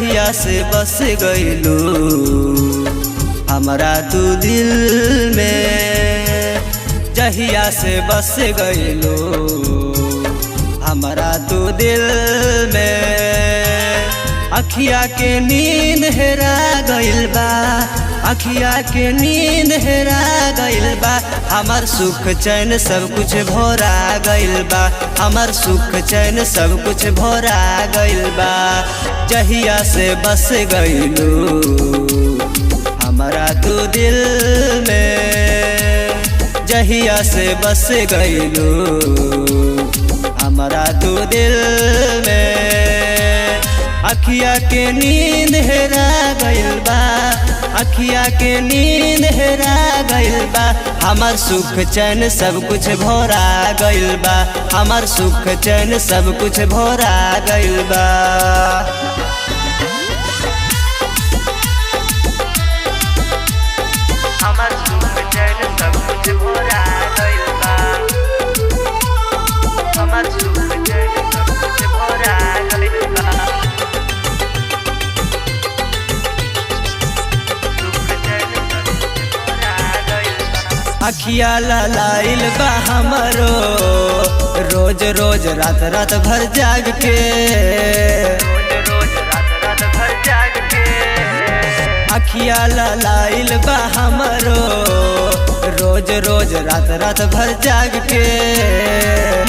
जहिया से बस गइलू हमरा तू दिल में, जहिया से बस गइलू हमरा तू दिल में। अखिया के नींद हेरा गइल बा, अखिया के नींद हेरा गइल बा। हमर सुख चैन सब कुछ भोरा गइल बा, हमर सुख चैन सब कुछ भोरा गइल बा। जहिया से बस गइलू हमरा तू दिल में, जहिया से बस गइलू हमरा तू दिल में। अखिया के नींद हेरा गइल बा, अखिया के नींद हेरा गइल बा। हमर सुख चैन सब कुछ भोरा गइल बा, हमर सुख चैन सब कुछ भोरा गइल बा। हमर सुख चैन सब कुछ भोरा गइल बा, हमर सुख चैन सब कुछ भोरा गइल बा। अखिया लाइल बा हमरो रोज रोज रात रात भर जाग के, रोज रोज रात भर जाग के। अखिया लाइल बा हमरो रोज रोज रात भर जाग के।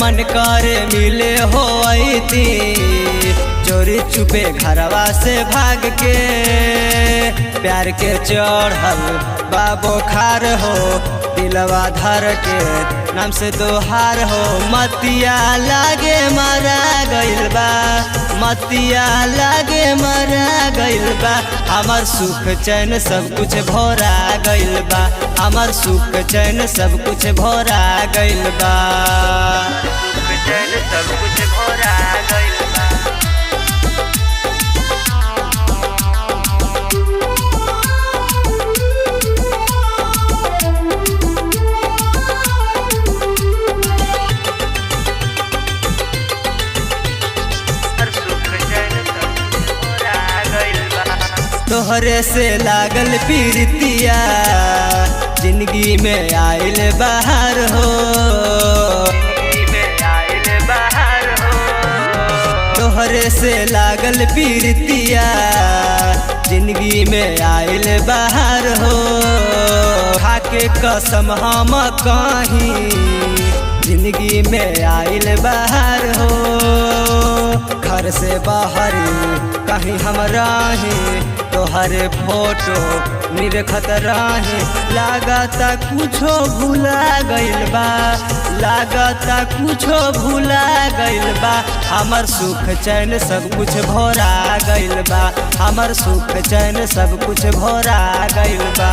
मन करे मिले हो अइती चोरी चुपे घरवा से भाग के। प्यार के चढ़ल बा बोखार हो दिलवा धर के नाम से दोहार हो। मतिया लागे मारा गइल बा, मतिया लागे मारा गइल बा। हमर सुख चैन सब कुछ भोरा गइल बा, हमर सुख चैन सब कुछ भोरा गइल बा। सुख चैन सब कुछ भोरा गइल बा। तोहरे से लागल पीरतिया जिंदगी में आइल बाहर हो, जिंदगी में आइल बाहर हो। तोहरे से लागल पीरतिया जिंदगी में आइल बाहर हो। खाके कसम हम कहीं जिंदगी में आइल बाहर हो। घर से बाहर कहीं हम रही तोहरे फोटो निरखत रही। लागता कुछो भूला गइल बा, लागता कुछो भूला गइल बा। हमर सुख चैन सब कुछ भोरा गइल बा, हमर सुख चैन सब कुछ भोरा गइल बा।